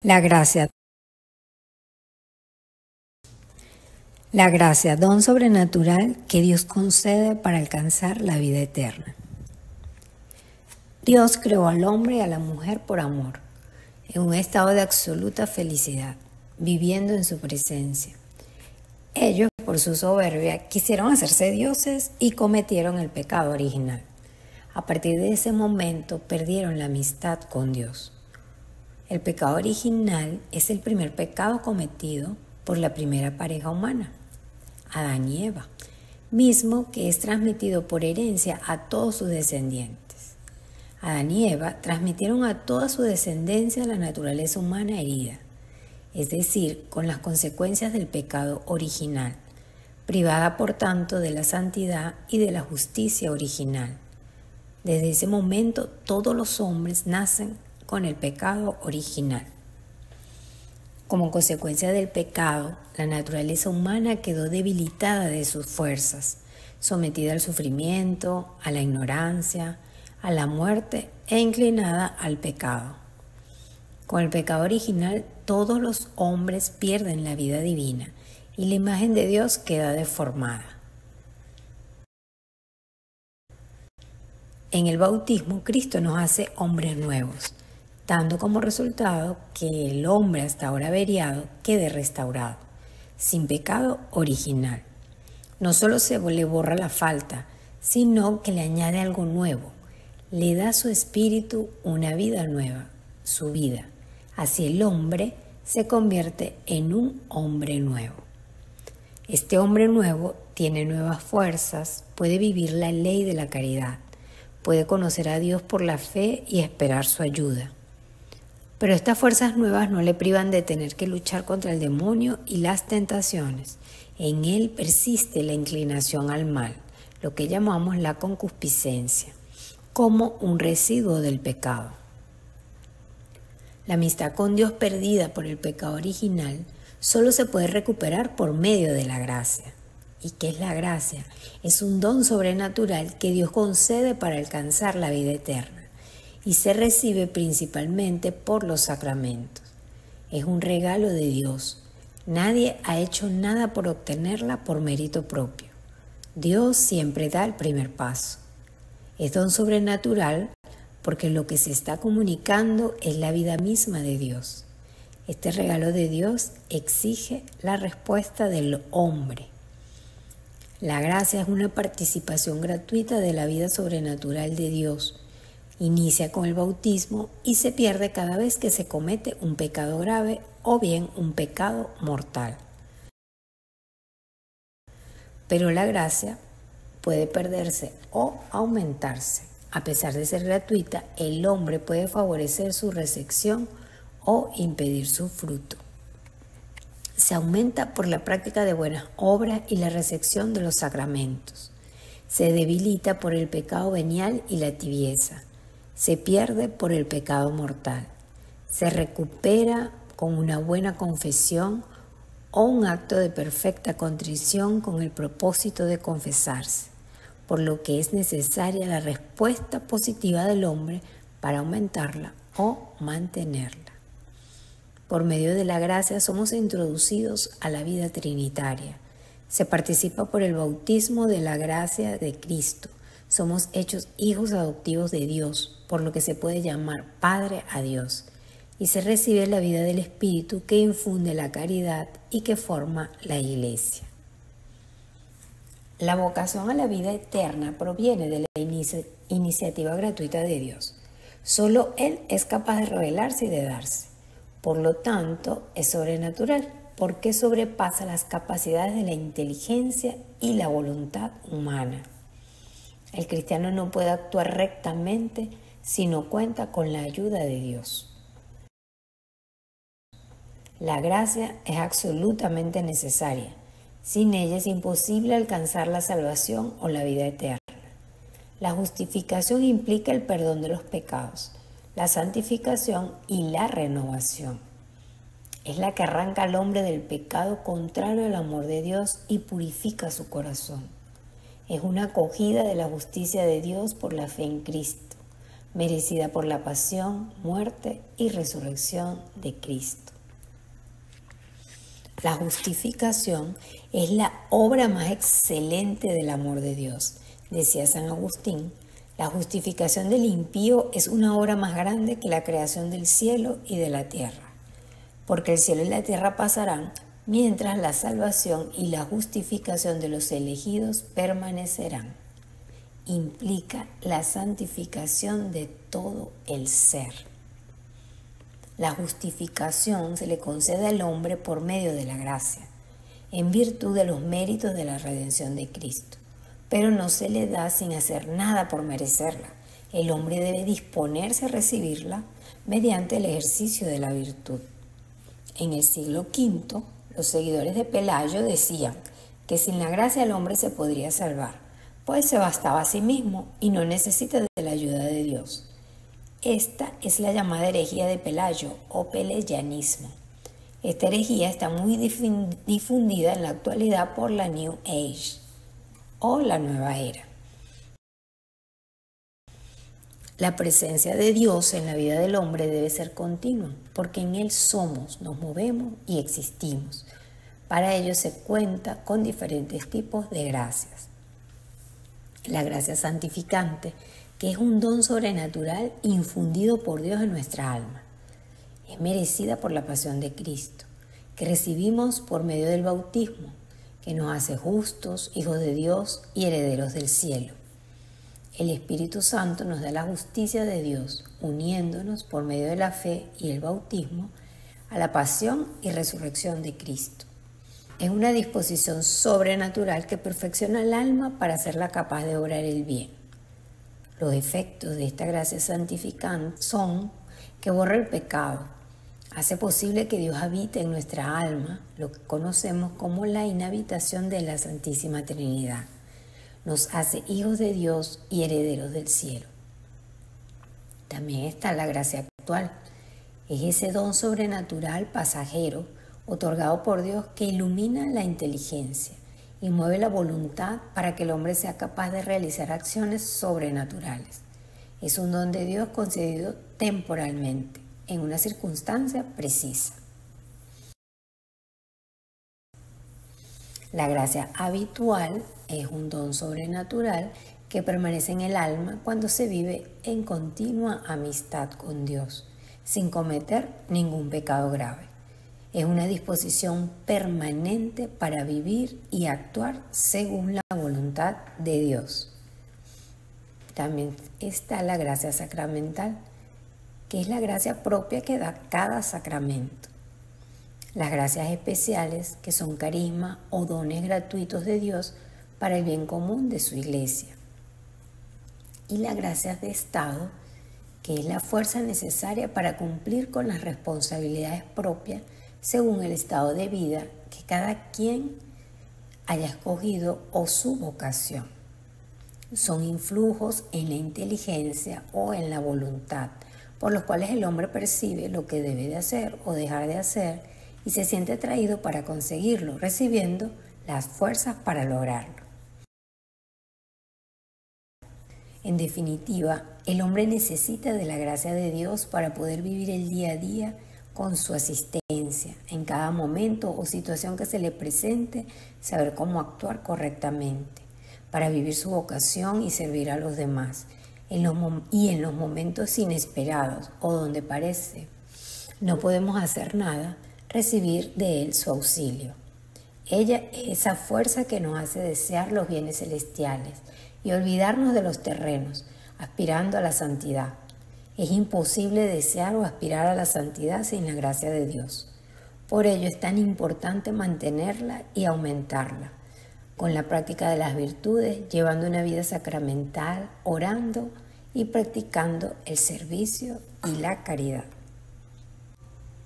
La gracia. La gracia, don sobrenatural que Dios concede para alcanzar la vida eterna. Dios creó al hombre y a la mujer por amor, en un estado de absoluta felicidad, viviendo en su presencia. Ellos, por su soberbia, quisieron hacerse dioses y cometieron el pecado original. A partir de ese momento perdieron la amistad con Dios. El pecado original es el primer pecado cometido por la primera pareja humana, Adán y Eva, mismo que es transmitido por herencia a todos sus descendientes. Adán y Eva transmitieron a toda su descendencia la naturaleza humana herida, es decir, con las consecuencias del pecado original, privada por tanto de la santidad y de la justicia original. Desde ese momento todos los hombres nacen con el pecado original. Como consecuencia del pecado, la naturaleza humana quedó debilitada de sus fuerzas, sometida al sufrimiento, a la ignorancia, a la muerte e inclinada al pecado. Con el pecado original, todos los hombres pierden la vida divina y la imagen de Dios queda deformada. En el bautismo, Cristo nos hace hombres nuevos, dando como resultado que el hombre hasta ahora averiado quede restaurado, sin pecado original. No solo se le borra la falta, sino que le añade algo nuevo, le da a su espíritu una vida nueva, su vida. Así el hombre se convierte en un hombre nuevo. Este hombre nuevo tiene nuevas fuerzas, puede vivir la ley de la caridad, puede conocer a Dios por la fe y esperar su ayuda. Pero estas fuerzas nuevas no le privan de tener que luchar contra el demonio y las tentaciones. En él persiste la inclinación al mal, lo que llamamos la concupiscencia, como un residuo del pecado. La amistad con Dios perdida por el pecado original solo se puede recuperar por medio de la gracia. ¿Y qué es la gracia? Es un don sobrenatural que Dios concede para alcanzar la vida eterna y se recibe principalmente por los sacramentos. Es un regalo de Dios. Nadie ha hecho nada por obtenerla por mérito propio. Dios siempre da el primer paso. Es don sobrenatural porque lo que se está comunicando es la vida misma de Dios. Este regalo de Dios exige la respuesta del hombre. La gracia es una participación gratuita de la vida sobrenatural de Dios. Inicia con el bautismo y se pierde cada vez que se comete un pecado grave o bien un pecado mortal. Pero la gracia puede perderse o aumentarse. A pesar de ser gratuita, el hombre puede favorecer su recepción o impedir su fruto. Se aumenta por la práctica de buenas obras y la recepción de los sacramentos. Se debilita por el pecado venial y la tibieza. Se pierde por el pecado mortal. Se recupera con una buena confesión o un acto de perfecta contrición con el propósito de confesarse, por lo que es necesaria la respuesta positiva del hombre para aumentarla o mantenerla. Por medio de la gracia somos introducidos a la vida trinitaria. Se participa por el bautismo de la gracia de Cristo. Somos hechos hijos adoptivos de Dios, por lo que se puede llamar Padre a Dios. Y se recibe la vida del Espíritu que infunde la caridad y que forma la Iglesia. La vocación a la vida eterna proviene de la iniciativa gratuita de Dios. Solo Él es capaz de revelarse y de darse. Por lo tanto, es sobrenatural, porque sobrepasa las capacidades de la inteligencia y la voluntad humana. El cristiano no puede actuar rectamente si no cuenta con la ayuda de Dios. La gracia es absolutamente necesaria. Sin ella es imposible alcanzar la salvación o la vida eterna. La justificación implica el perdón de los pecados, la santificación y la renovación. Es la que arranca al hombre del pecado contrario al amor de Dios y purifica su corazón. Es una acogida de la justicia de Dios por la fe en Cristo, merecida por la pasión, muerte y resurrección de Cristo. La justificación es la obra más excelente del amor de Dios. Decía San Agustín, la justificación del impío es una obra más grande que la creación del cielo y de la tierra, porque el cielo y la tierra pasarán, mientras la salvación y la justificación de los elegidos permanecerán. Implica la santificación de todo el ser. La justificación se le concede al hombre por medio de la gracia, en virtud de los méritos de la redención de Cristo, pero no se le da sin hacer nada por merecerla. El hombre debe disponerse a recibirla mediante el ejercicio de la virtud. En el siglo V, los seguidores de Pelayo decían que sin la gracia el hombre se podría salvar, pues se bastaba a sí mismo y no necesita de la ayuda de Dios. Esta es la llamada herejía de Pelayo o pelagianismo. Esta herejía está muy difundida en la actualidad por la New Age o la Nueva Era. La presencia de Dios en la vida del hombre debe ser continua, porque en Él somos, nos movemos y existimos. Para ello se cuenta con diferentes tipos de gracias. La gracia santificante, que es un don sobrenatural infundido por Dios en nuestra alma. Es merecida por la pasión de Cristo, que recibimos por medio del bautismo, que nos hace justos, hijos de Dios y herederos del cielo. El Espíritu Santo nos da la justicia de Dios, uniéndonos por medio de la fe y el bautismo a la pasión y resurrección de Cristo. Es una disposición sobrenatural que perfecciona el alma para hacerla capaz de obrar el bien. Los efectos de esta gracia santificante son que borra el pecado, hace posible que Dios habite en nuestra alma, lo que conocemos como la inhabitación de la Santísima Trinidad. Nos hace hijos de Dios y herederos del cielo. También está la gracia actual. Es ese don sobrenatural pasajero otorgado por Dios que ilumina la inteligencia y mueve la voluntad para que el hombre sea capaz de realizar acciones sobrenaturales. Es un don de Dios concedido temporalmente, en una circunstancia precisa. La gracia habitual es un don sobrenatural que permanece en el alma cuando se vive en continua amistad con Dios, sin cometer ningún pecado grave. Es una disposición permanente para vivir y actuar según la voluntad de Dios. También está la gracia sacramental, que es la gracia propia que da cada sacramento. Las gracias especiales, que son carismas o dones gratuitos de Dios para el bien común de su iglesia. Y las gracias de Estado, que es la fuerza necesaria para cumplir con las responsabilidades propias según el estado de vida que cada quien haya escogido o su vocación. Son influjos en la inteligencia o en la voluntad, por los cuales el hombre percibe lo que debe de hacer o dejar de hacer y se siente atraído para conseguirlo, recibiendo las fuerzas para lograrlo. En definitiva, el hombre necesita de la gracia de Dios para poder vivir el día a día con su asistencia, en cada momento o situación que se le presente, saber cómo actuar correctamente, para vivir su vocación y servir a los demás, en los momentos inesperados o donde parece no podemos hacer nada, recibir de Él su auxilio. Ella es esa fuerza que nos hace desear los bienes celestiales y olvidarnos de los terrenos, aspirando a la santidad. Es imposible desear o aspirar a la santidad sin la gracia de Dios. Por ello es tan importante mantenerla y aumentarla, con la práctica de las virtudes, llevando una vida sacramental, orando y practicando el servicio y la caridad.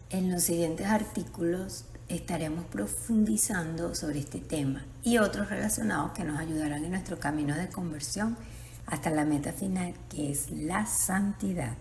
En los siguientes artículos estaremos profundizando sobre este tema y otros relacionados que nos ayudarán en nuestro camino de conversión hasta la meta final, que es la santidad.